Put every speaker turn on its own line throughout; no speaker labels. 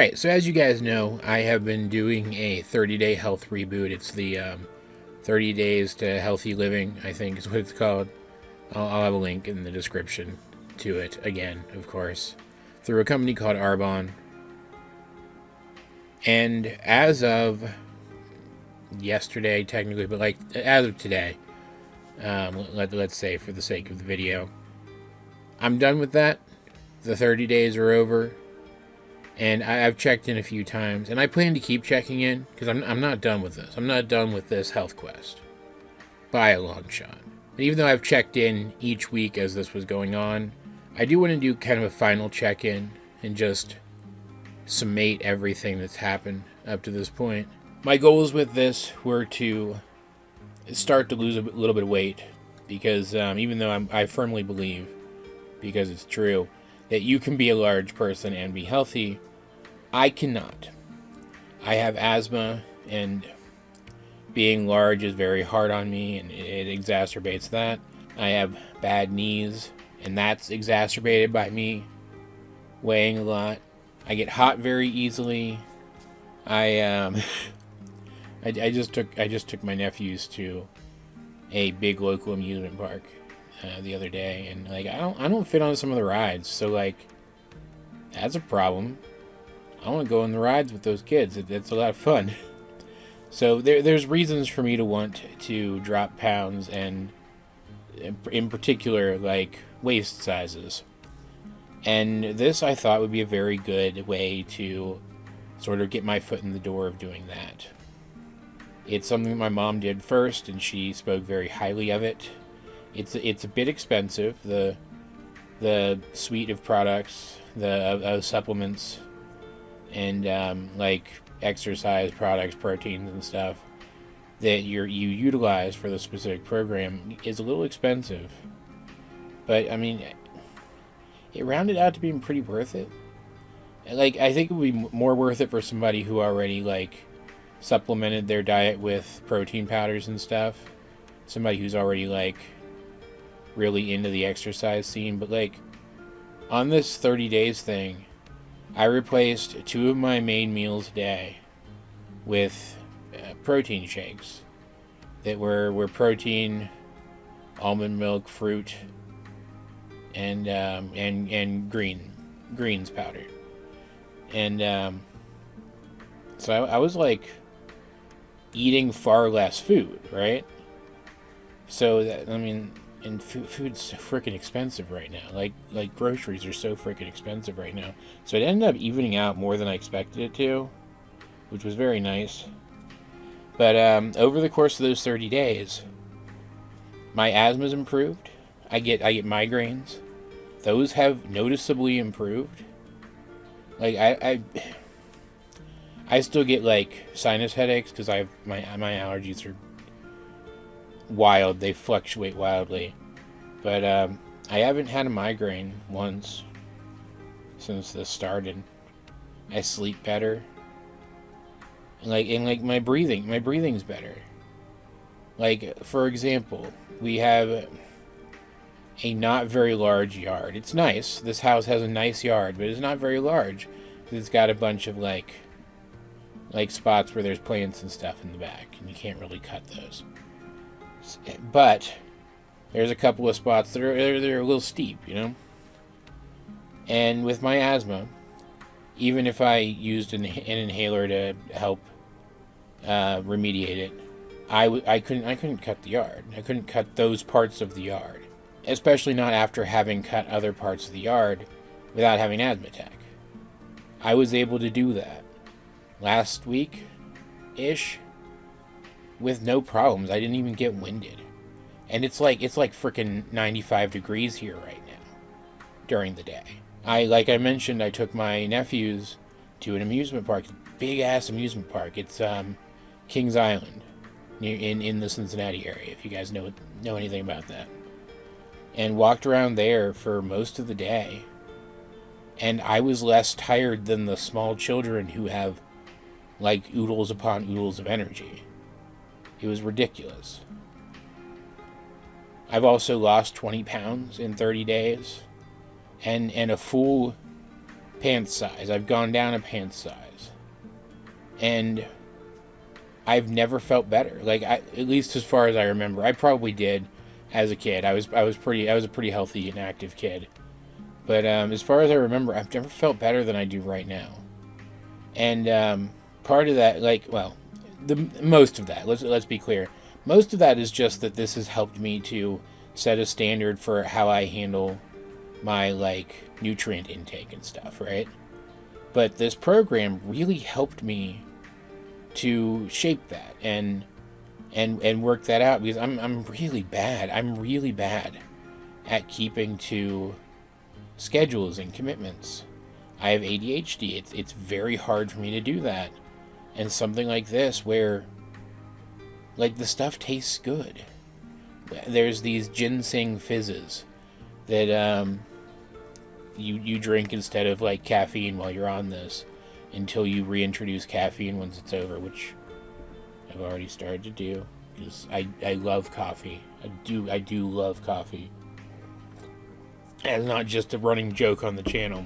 Alright, so as you guys know, I have been doing a 30-day health reboot. It's the 30 Days to Healthy Living, I think is what it's called. I'll have a link in the description to it, again, of course, through a company called Arbonne. And as of yesterday, technically, but like as of today, let's say for the sake of the video, I'm done with that. The 30 days are over. And I've checked in a few times, and I plan to keep checking in, because I'm not done with this. I'm not done with this health quest. By a long shot. And even though I've checked in each week as this was going on, I do want to do kind of a final check-in, and just summate everything that's happened up to this point. My goals with this were to start to lose a little bit of weight, because even though I firmly believe, because it's true, that you can be a large person and be healthy, I cannot. I have asthma, and being large is very hard on me, and it exacerbates that. I have bad knees, and that's exacerbated by me weighing a lot. I get hot very easily. I just took my nephews to a big local amusement park the other day, and like I don't fit on some of the rides, so like that's a problem. I want to go on the rides with those kids. It's a lot of fun. So there's reasons for me to want to drop pounds, and in particular like waist sizes. And this I thought would be a very good way to sort of get my foot in the door of doing that. It's something my mom did first, and she spoke very highly of it. It's a bit expensive, the suite of products, of supplements, and like exercise products, proteins and stuff that you utilize for the specific program is a little expensive. But I mean, it rounded out to being pretty worth it. Like, I think it would be more worth it for somebody who already like supplemented their diet with protein powders and stuff. Somebody who's already like really into the exercise scene. But like on this 30 days thing, I replaced 2 of my main meals a day with protein shakes that were protein, almond milk, fruit, and greens powder. And so I was like eating far less food, right? So that, I mean, and food's so freaking expensive right now. Like groceries are so freaking expensive right now. So it ended up evening out more than I expected it to, which was very nice. But over the course of those 30 days, my asthma's improved. I get migraines. Those have noticeably improved. Like I still get like sinus headaches because I have my allergies are wild. They fluctuate wildly. But I haven't had a migraine once since this started. I sleep better. And my breathing's better. Like, for example, we have a not very large yard. It's nice. This house has a nice yard, but it's not very large. It's got a bunch of like spots where there's plants and stuff in the back, and you can't really cut those. But there's a couple of spots that are a little steep, you know? And with my asthma, even if I used an inhaler to help remediate it, I couldn't cut the yard. I couldn't cut those parts of the yard. Especially not after having cut other parts of the yard without having an asthma attack. I was able to do that last week-ish with no problems. I didn't even get winded. And it's like freaking 95 degrees here right now during the day. Like I mentioned, I took my nephews to an amusement park, big ass amusement park. It's Kings Island in the Cincinnati area, if you guys know anything about that. And walked around there for most of the day. And I was less tired than the small children who have like oodles upon oodles of energy. It was ridiculous. I've also lost 20 pounds in 30 days. And a full pants size. I've gone down a pants size. And I've never felt better. Like, at least as far as I remember. I probably did as a kid. I was a pretty healthy and active kid. But as far as I remember, I've never felt better than I do right now. And part of that, most of that, let's be clear. Most of that is just that this has helped me to set a standard for how I handle my, nutrient intake and stuff, right? But this program really helped me to shape that and work that out, because I'm really bad. I'm really bad at keeping to schedules and commitments. I have ADHD. It's very hard for me to do that. And something like this, where the stuff tastes good. There's these ginseng fizzes that you drink instead of caffeine while you're on this, until you reintroduce caffeine once it's over, which I've already started to do, because I love coffee. I do love coffee. And not just a running joke on the channel.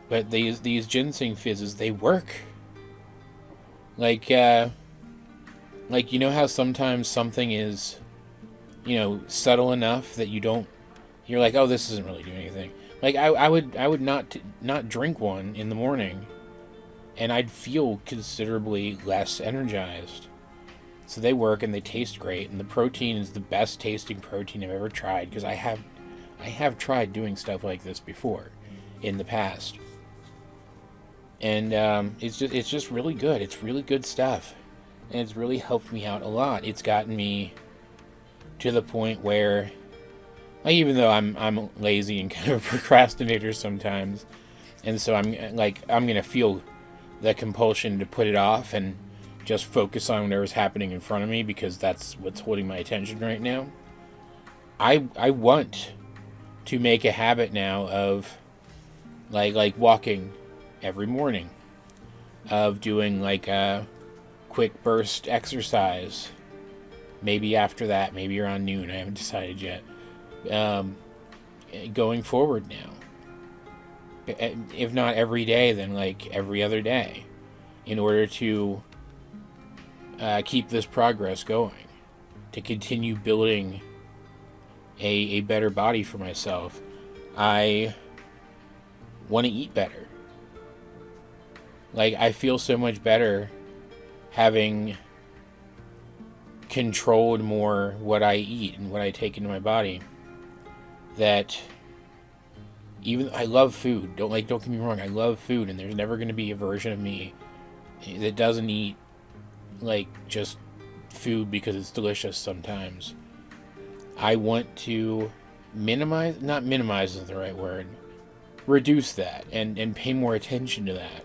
But these ginseng fizzes, they work. You know how sometimes something is, subtle enough that you're like, oh, this isn't really doing anything. I would not drink one in the morning, and I'd feel considerably less energized. So they work, and they taste great, and the protein is the best tasting protein I've ever tried, because I have tried doing stuff like this before in the past. And it's just really good. It's really good stuff. And it's really helped me out a lot. It's gotten me to the point where, even though I'm lazy and kind of a procrastinator sometimes, and so I'm gonna feel the compulsion to put it off and just focus on whatever's happening in front of me, because that's what's holding my attention right now. I want to make a habit now of walking every morning, of doing a quick burst exercise, maybe after that, maybe around noon, I haven't decided yet, going forward now, if not every day, then every other day, in order to keep this progress going, to continue building a better body for myself. I want to eat better. I feel so much better having controlled more what I eat and what I take into my body, that even I love food. Don't get me wrong, I love food, and there's never going to be a version of me that doesn't eat just food because it's delicious sometimes. I want to not minimize is the right word, reduce that and pay more attention to that.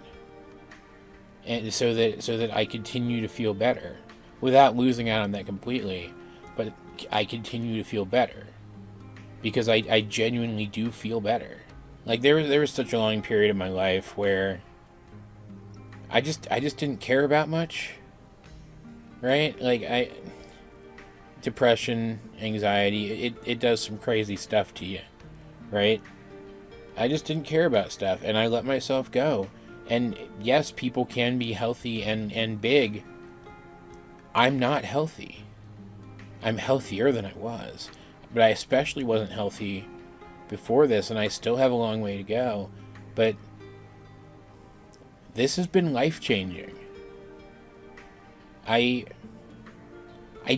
And so that I continue to feel better without losing out on that completely, but I continue to feel better, because I genuinely do feel better. There was such a long period of my life where I just didn't care about much, right? Depression, anxiety, it does some crazy stuff to you, right? I just didn't care about stuff, and I let myself go. And yes, people can be healthy and big. I'm not healthy. I'm healthier than I was. But I especially wasn't healthy before this, and I still have a long way to go. But this has been life-changing. I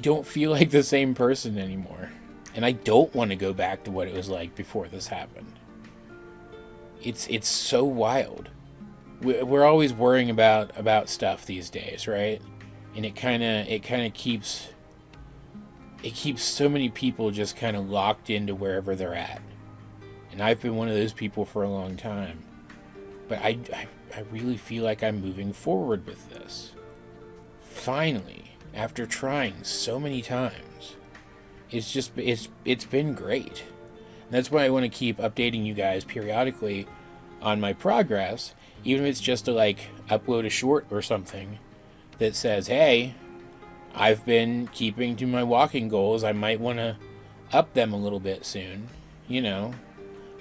don't feel like the same person anymore. And I don't want to go back to what it was like before this happened. It's so wild. We're always worrying about stuff these days, right? And it kind of keeps so many people just kind of locked into wherever they're at. And I've been one of those people for a long time. But I really feel like I'm moving forward with this. Finally, after trying so many times. It's been great. And that's why I want to keep updating you guys periodically on my progress, even if it's just to upload a short or something that says, hey, I've been keeping to my walking goals. I might want to up them a little bit soon.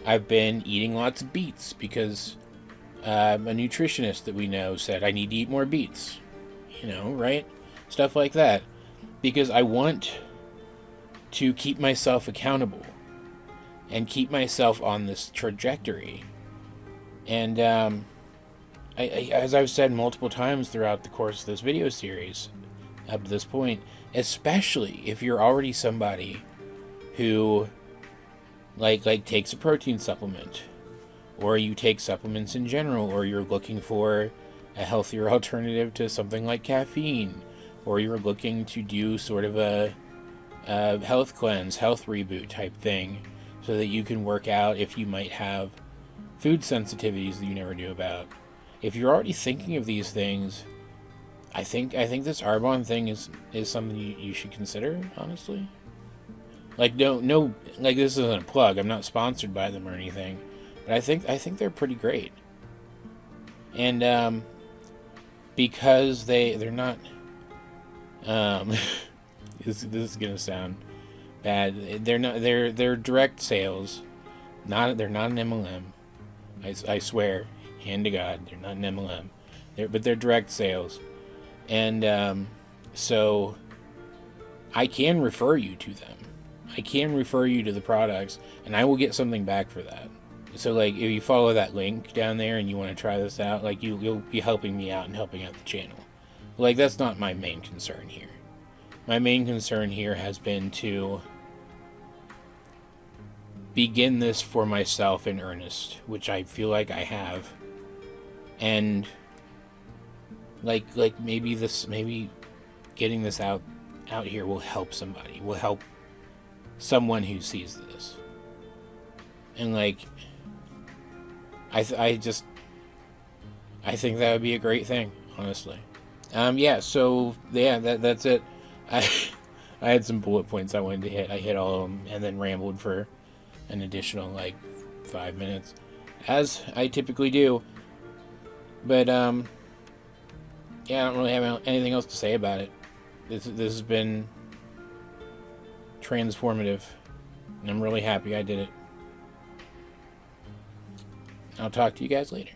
I've been eating lots of beets because A nutritionist that we know said I need to eat more beets. Right? Stuff like that. Because I want to keep myself accountable and keep myself on this trajectory. And as I've said multiple times throughout the course of this video series up to this point, especially if you're already somebody who like takes a protein supplement, or you take supplements in general, or you're looking for a healthier alternative to something like caffeine, or you're looking to do sort of a health cleanse, health reboot type thing, so that you can work out if you might have food sensitivities that you never knew about. If you're already thinking of these things, I think this Arbonne thing is something you should consider, honestly. Like, no, like, this isn't a plug. I'm not sponsored by them or anything, but I think they're pretty great. And because they're not this is gonna sound bad. They're direct sales. They're not an MLM. I swear, hand to God, they're not an MLM. But they're direct sales. And so I can refer you to them. I can refer you to the products, and I will get something back for that. So, like, if you follow that link down there and you want to try this out, like, you'll be helping me out and helping out the channel. Like, that's not my main concern here. My main concern here has been to begin this for myself in earnest, which I feel like I have. And like maybe getting this out here will help somebody, will help someone who sees this. And like I think that would be a great thing, honestly. That's it. I had some bullet points I wanted to hit. I hit all of them and then rambled for an additional 5 minutes, as I typically do. But I don't really have anything else to say about it. This has been transformative, and I'm really happy I did it. I'll talk to you guys later.